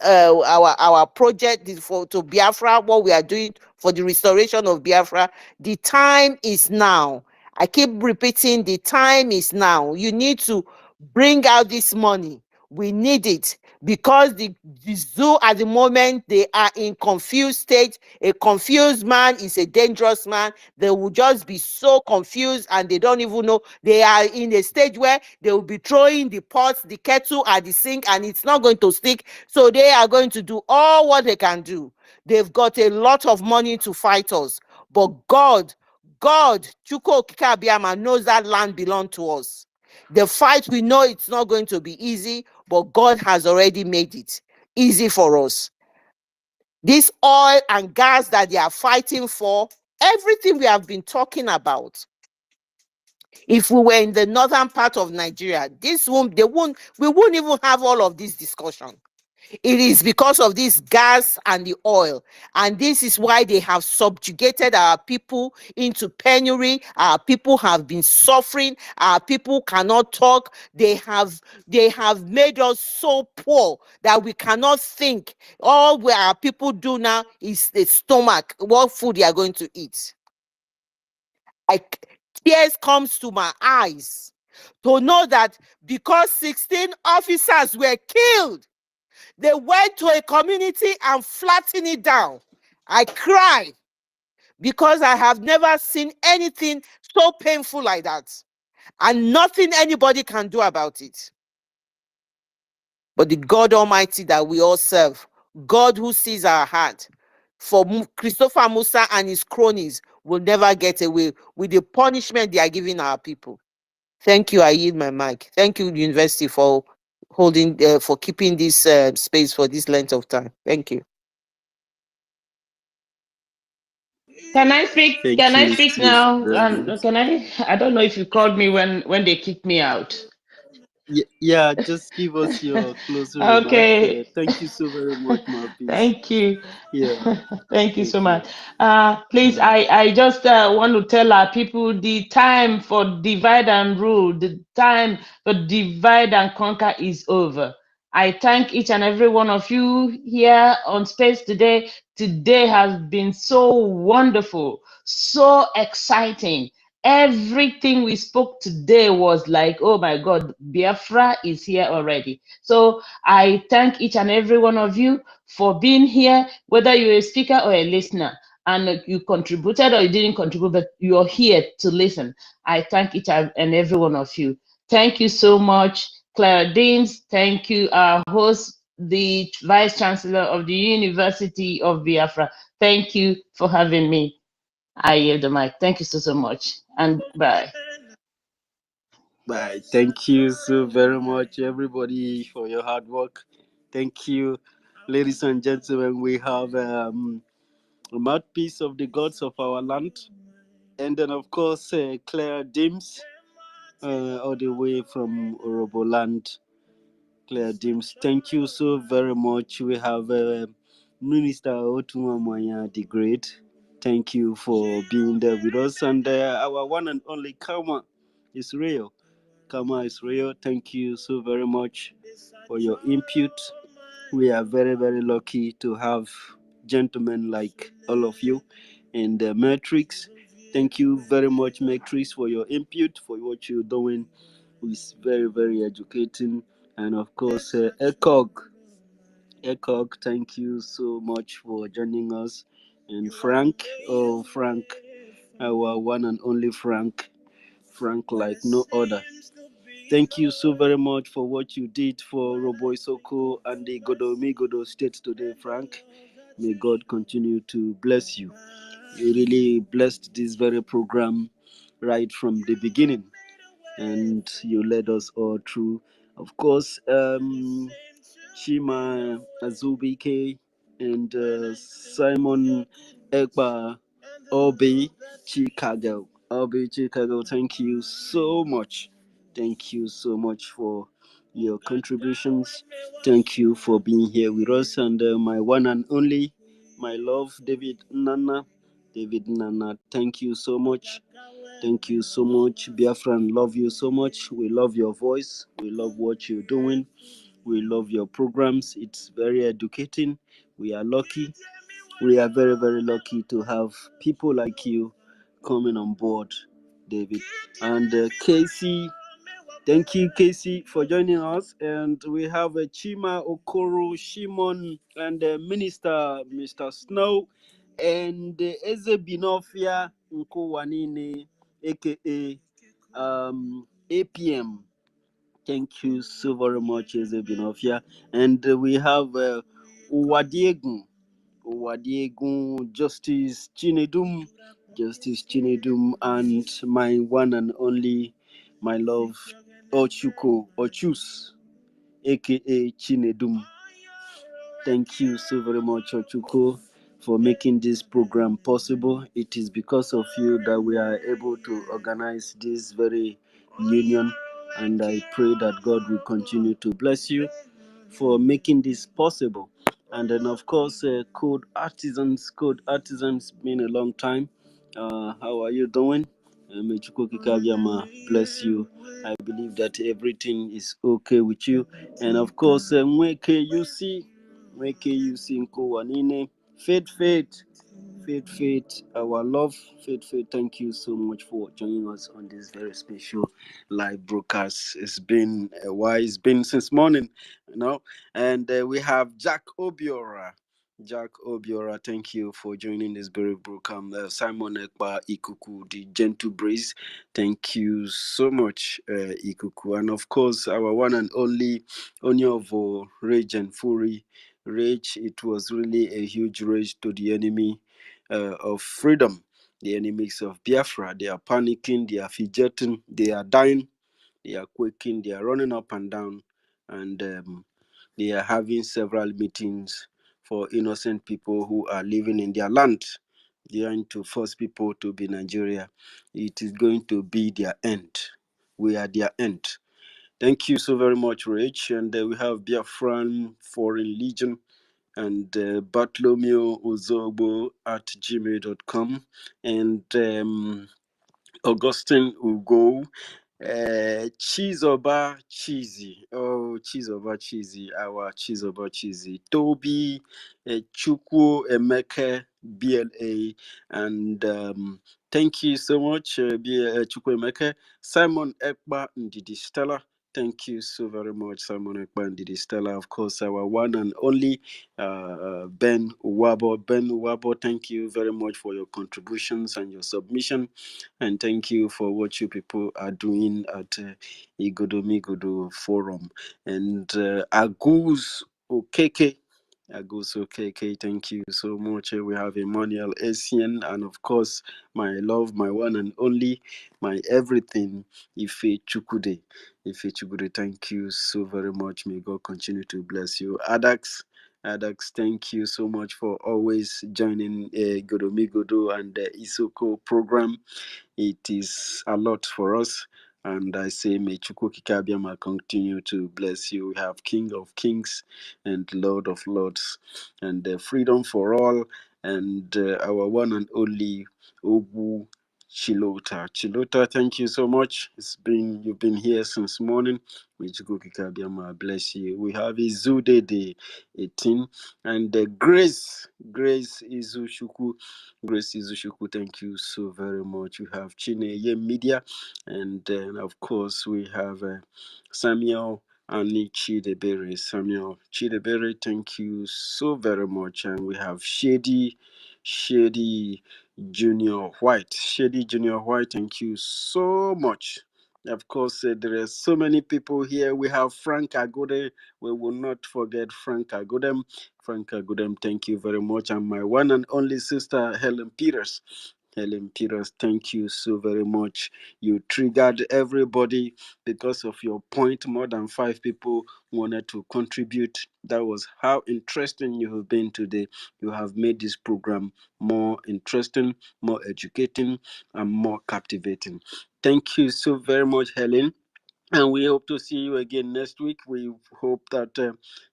our project to Biafra, what we are doing for the restoration of Biafra. The time is now. I keep repeating, the time is now. You need to bring out this money. We need it because the zoo at the moment, they are in confused state. A confused man is a dangerous man. They will just be so confused and they don't even know. They are in a stage where they will be throwing the pots, the kettle at the sink, and it's not going to stick. So they are going to do all what they can do. They've got a lot of money to fight us. But God, Chukwu Okike Abiama knows that land belongs to us. The fight, we know it's not going to be easy, but God has already made it easy for us. This oil and gas that they are fighting for, everything we have been talking about. If we were in the northern part of Nigeria, we won't even have all of this discussion. It is because of this gas and the oil. And this is why they have subjugated our people into penury. Our people have been suffering. Our people cannot talk. They have made us so poor that we cannot think. All our people do now is the stomach, what food they are going to eat. Tears comes to my eyes to know that because 16 officers were killed, they went to a community and flattened it down. I cried because I have never seen anything so painful like that. And nothing anybody can do about it. But the God Almighty that we all serve, God who sees our heart, for Christopher Musa and his cronies will never get away with the punishment they are giving our people. Thank you. I yield my mic. Thank you, University, for holding, for keeping this space for this length of time. Thank you. Can I speak? Thank Can I you, speak Chief now? Reverend. Can I? I don't know if you called me when they kicked me out. Yeah, just give us your closing remark. Okay. Thank you so very much, Mouthpiece. Thank you. Yeah, Thank you so much. you. Please, I just want to tell our people the time for divide and rule, the time for divide and conquer is over. I thank each and every one of you here on space today. Today has been so wonderful, so exciting. Everything we spoke today was like, oh my God, Biafra is here already. So I thank each and every one of you for being here, whether you're a speaker or a listener, and you contributed or you didn't contribute, but you're here to listen. I thank each and every one of you. Thank you so much, Clara Deans. Thank you, our host, the Vice Chancellor of the University of Biafra. Thank you for having me. I yield the mic. Thank you so much. And bye. Bye. Thank you so very much, everybody, for your hard work. Thank you, ladies and gentlemen. We have a mouthpiece of the gods of our land. And then, of course, Claire Dims, all the way from Oroboland. Claire Dims, thank you so very much. We have Minister Otumwamwanya the Great. Thank you for being there with us. And our one and only Kama is real. Kama is real. Thank you so very much for your input. We are very, very lucky to have gentlemen like all of you in the Matrix. Thank you very much, Matrix, for your input, for what you're doing. It's very, very educating. And of course, Ekog, thank you so much for joining us. And Frank, oh, Frank, our one and only Frank like no other. Thank you so very much for what you did for Robo Isoko and the Godo State today, Frank. May God continue to bless you. You really blessed this very program right from the beginning, and you led us all through. Of course, Shima Azubike and Simon Ekpa Obi Chicago. Obi Chicago, thank you so much. Thank you so much for your contributions. Thank you for being here with us. And my one and only, my love, David Nana. David Nana, thank you so much. Thank you so much. Biafran, love you so much. We love your voice. We love what you're doing. We love your programs. It's very educating. We are lucky. We are very, very lucky to have people like you coming on board, David. And Casey, thank you, Casey, for joining us. And we have Chima Okoro, Shimon, and Minister, Mr. Snow, and Eze Binofia Nkowanine, aka APM. Thank you so very much, Eze Binofia. And we have Uwadiegun, Justice Chinedum, and my one and only, my love, Ochus, aka Chinedum. Thank you so very much, Ochuko, for making this program possible. It is because of you that we are able to organize this very union, and I pray that God will continue to bless you for making this possible. And then, of course, Code Artisans, been a long time. How are you doing? May Chukwu Kikabiyama bless you. I believe that everything is okay with you. And of course, Mweke Nkowanine, Faith, our love, Faith, thank you so much for joining us on this very special live broadcast. It's been a while, it's been since morning, you know. And we have Jack Obiora. Thank you for joining this very program. Simon Ekpa Ikuku, the gentle breeze. Thank you so much, Ikuku. And of course, our one and only Onyovo Rage and Fury. Rage, it was really a huge rage to the enemy of freedom, the enemies of Biafra. They are panicking, they are fidgeting, they are dying, they are quaking, they are running up and down, and they are having several meetings for innocent people who are living in their land. They are to force people to be Nigeria. It is going to be their end. We are their end. Thank you so very much, Rich. And we have Biafran Foreign Legion and Bartolomeo Uzobo at gmail.com, and Augustine Ugo, Chizoba Cheesy, our Chizoba Cheesy, Toby, Chukwu Emeke, BLA, and Thank you so much, Chukwemeke. Simon Ekpa Ndidi Stella. Thank you so very much, Simon Ekpa Ndidi Stella. Of course, our one and only Ben Uwabo. Ben Uwabo, thank you very much for your contributions and your submission. And thank you for what you people are doing at Igodomigodo Forum. And Agus Okeke. Aguso KK, thank you so much. We have Emmanuel Essien, and of course, my love, my one and only, my everything, Ife Chukude. Ife Chukude, thank you so very much. May God continue to bless you. Adax, thank you so much for always joining Godomigodo and the Isoko program. It is a lot for us. And I say, may Chukwuka Kabiama continue to bless you. We have King of Kings and Lord of Lords, and freedom for all, and our one and only Obu Chilota. Chilota, thank you so much. You've been here since morning. May Chukwuka Kabiama bless you. We have Izude Day 18, and Grace Izushuku. Grace Izushuku, thank you so very much. We have Chineye Media, and then of course we have Samuel Ani Chidebere. Samuel Chidebere, thank you so very much. And we have Shady Junior White. Shady Junior White, thank you so much. Of course, there are so many people here. We have Frank Agode. We will not forget Frank Agodem. Frank Agodem, thank you very much. And my one and only sister, Helen Peters. Helen Peters, thank you so very much. You triggered everybody because of your point. More than 5 people wanted to contribute. That was how interesting you have been today. You have made this program more interesting, more educating, and more captivating. Thank you so very much, Helen. And we hope to see you again next week. We hope that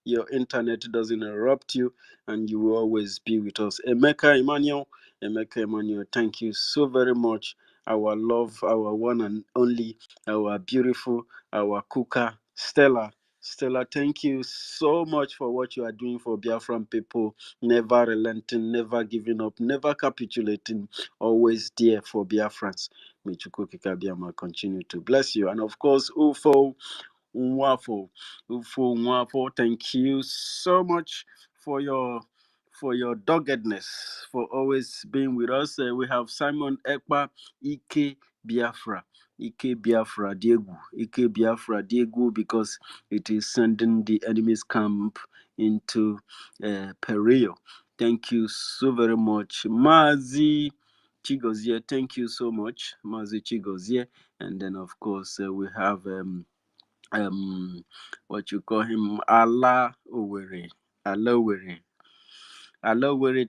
your internet doesn't interrupt you and you will always be with us. Emeka Emmanuel, thank you so very much. Our love, our one and only, our beautiful, our cooker, Stella. Stella, thank you so much for what you are doing for Biafran people. Never relenting, never giving up, never capitulating, always there for Biafrans. May Chukwuka Kabiama continue to bless you. And of course, Ufo Nwafo, thank you so much for your doggedness, for always being with us. We have Simon Ekpa, Ike Biafra, Ike Biafra Diegu, because it is sending the enemy's camp into peril. Thank you so very much. Mazi Chigozie, thank you so much, Mazi Chigozie. And then of course we have what you call him, Allah Owere.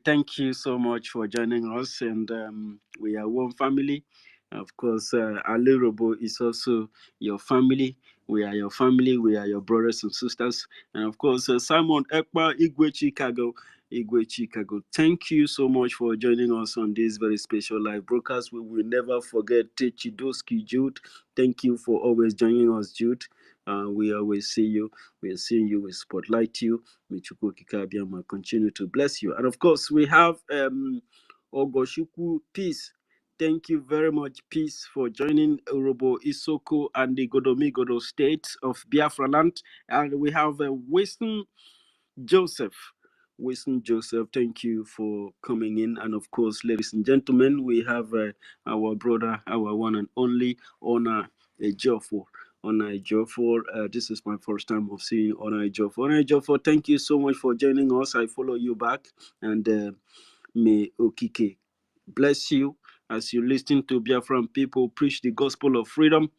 Thank you so much for joining us, and we are one family. Of course, Ali Robo is also your family. We are your family. We are your brothers and sisters. And of course, Simon Ekpa, Igwe Chicago. Thank you so much for joining us on this very special live broadcast. We will never forget Techidoski Jude. Thank you for always joining us, Jude. We always see you. We are seeing you. We spotlight you. May Chukwuka Kabiama continue to bless you. And of course, we have Ogoshuku Peace. Thank you very much, Peace, for joining Urobo Isoko and the Godomigodo state of Biafra land. And we have Winston Joseph. Thank you for coming in. And of course, ladies and gentlemen, we have our brother, our one and only Ona Ejiofor. This is my first time of seeing Ona Ejiofor. Thank you so much for joining us. I follow you back, and may Okike bless you as you listen to Biafran people preach the gospel of freedom.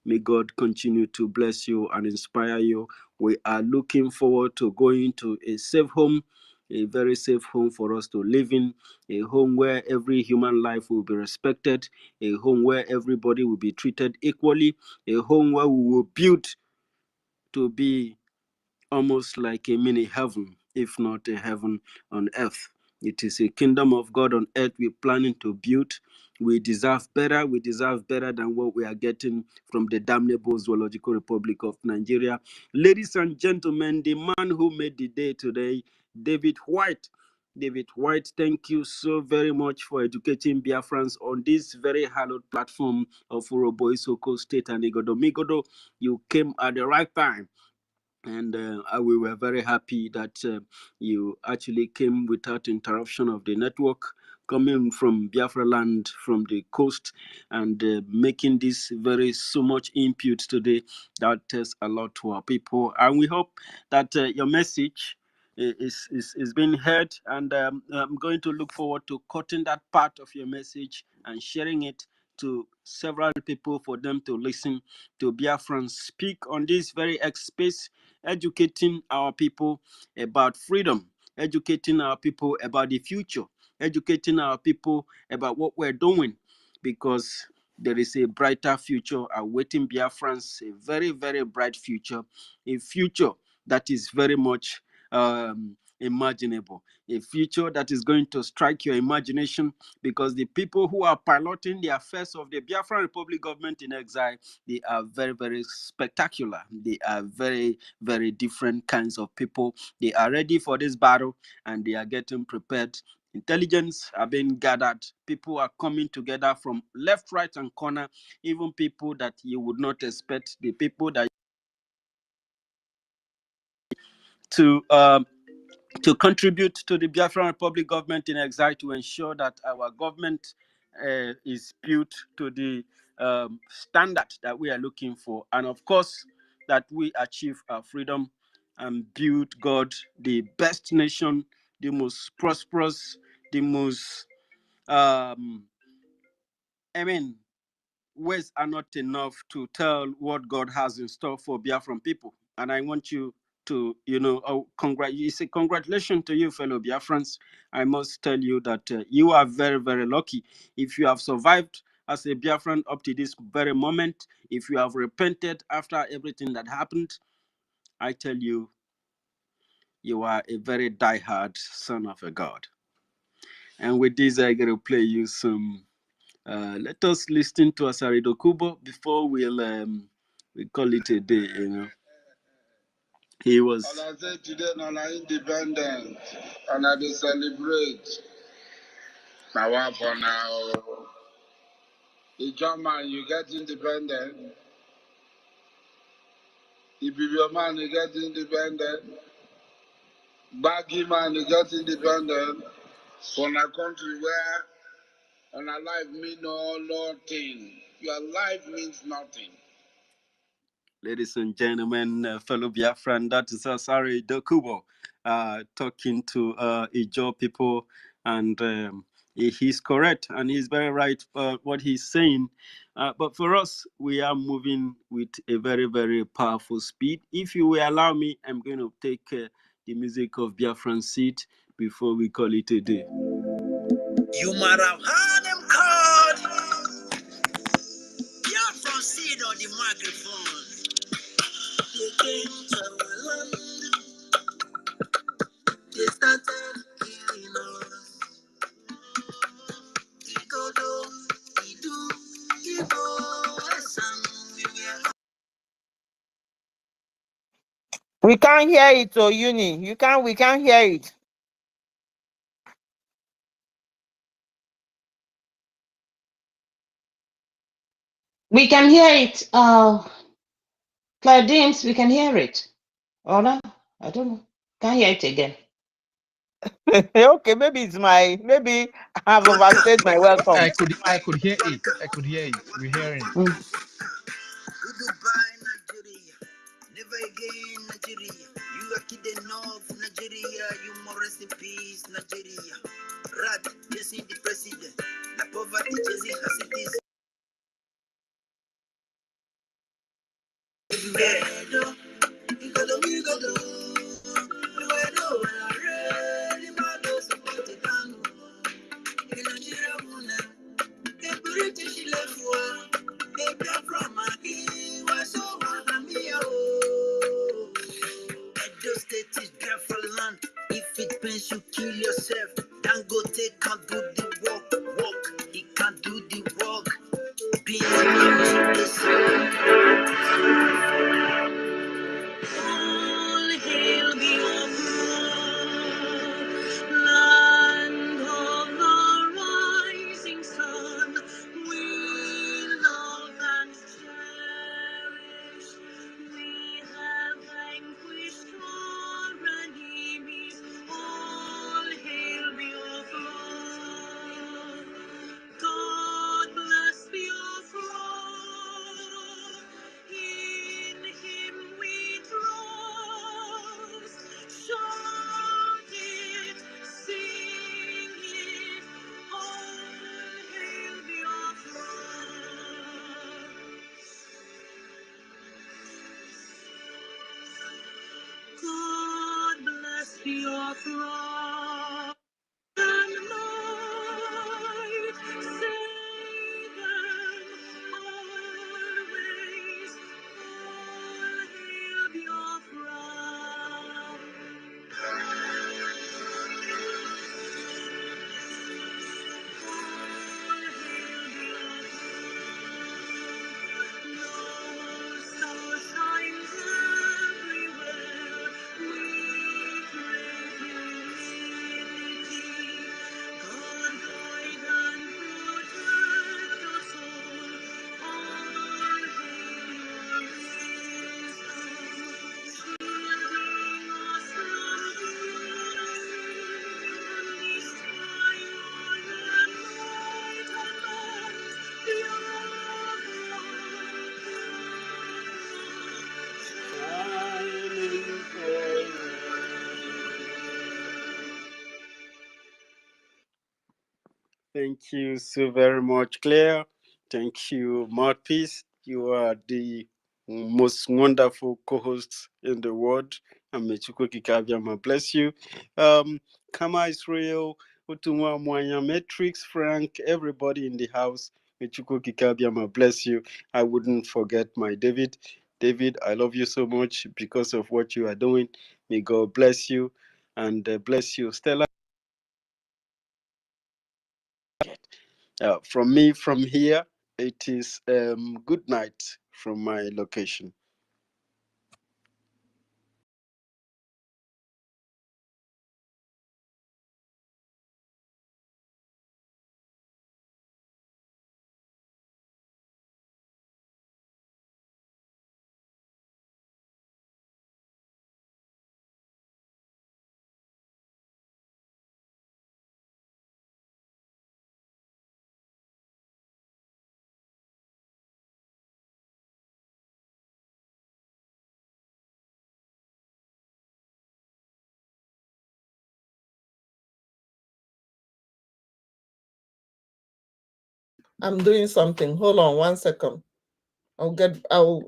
May God continue to bless you and inspire you. We are looking forward to going to a safe home, a very safe home for us to live in, a home where every human life will be respected, a home where everybody will be treated equally, a home where we will build to be almost like a mini heaven, if not a heaven on earth. It is a kingdom of God on earth we're planning to build. We deserve better. We deserve better than what we are getting from the damnable Zoological Republic of Nigeria. Ladies and gentlemen, the man who made the day today, David White. David White, thank you so very much for educating Biafrans on this very hallowed platform of Urobo Isoko State and Igodo Migodo. You came at the right time. And we were very happy that you actually came without interruption of the network, coming from Biafra land, from the coast, and making this very so much input today. That tells a lot to our people, and we hope that your message is being heard. And I'm going to look forward to cutting that part of your message and sharing it to several people for them to listen to Biafrans speak on this very X space, educating our people about freedom, educating our people about the future, educating our people about what we're doing, because there is a brighter future awaiting Biafrans, a very, very bright future, a future that is very much imaginable, a future that is going to strike your imagination, because the people who are piloting the affairs of the Biafran Republic government in exile, they are very, very spectacular. They are very, very different kinds of people. They are ready for this battle and they are getting prepared. Intelligence are being gathered. People are coming together from left, right, and corner. Even people that you would not expect, the people that to contribute to the Biafran Republic government in exile, to ensure that our government is built to the standard that we are looking for. And of course, that we achieve our freedom and build God the best nation, the most prosperous, the most, I mean, words are not enough to tell what God has in store for Biafran people. And I want you to, congratulations to you, fellow Biafrans. I must tell you that you are very, very lucky. If you have survived as a Biafran up to this very moment, if you have repented after everything that happened, I tell you, you are a very diehard son of a God. And with this, I'm going to play you some. Let us listen to Asarido Kubo before we call it a day. He was. And I say today, on our independence, and I celebrate. Now, what for now? The German, you get independent. If your man, you get independent. Baggy man, you get independent. From a country where on a life means nothing. Your life means nothing. Ladies and gentlemen, fellow Biafran, that is Asari Dokubo talking to Ijo people, and he's correct and he's very right what he's saying. But for us, we are moving with a very, very powerful speed. If you will allow me, I'm going to take the music of Biafran Seed before we call it a day. You might have heard him called Biafran Seed on the microphone. They came to our land, they started killing us. Igodo, Idu, Ibo, Esan, we were. We can't hear it, oh Uni. We can't hear it. We can hear it. Claudines, we can hear it. Oh no, I don't know. Can't hear it again. Okay, maybe I've overstayed my welcome. I could hear it. I could hear it. We're hearing it. Goodbye, Nigeria. Never again, Nigeria. You are kidding off Nigeria. You more rest in peace, Nigeria. Rat chasing the president. The poverty chasing her cities. If it pains you, kill yourself. Dangote can't do the work. He can't do the work. Being all hail Biafra. Thank you so very much, Claire. Thank you, Mouthpiece. You are the most wonderful co-hosts in the world. And may Chukwu Kikabiyama bless you. Kama Israel, Utumwa Mwanya, Matrix, Frank, everybody in the house. May Chukwu Kikabiyama bless you. I wouldn't forget my David. David, I love you so much because of what you are doing. May God bless you and bless you, Stella. From me, from here, it is good night from my location. I'm doing something. Hold on 1 second. I'll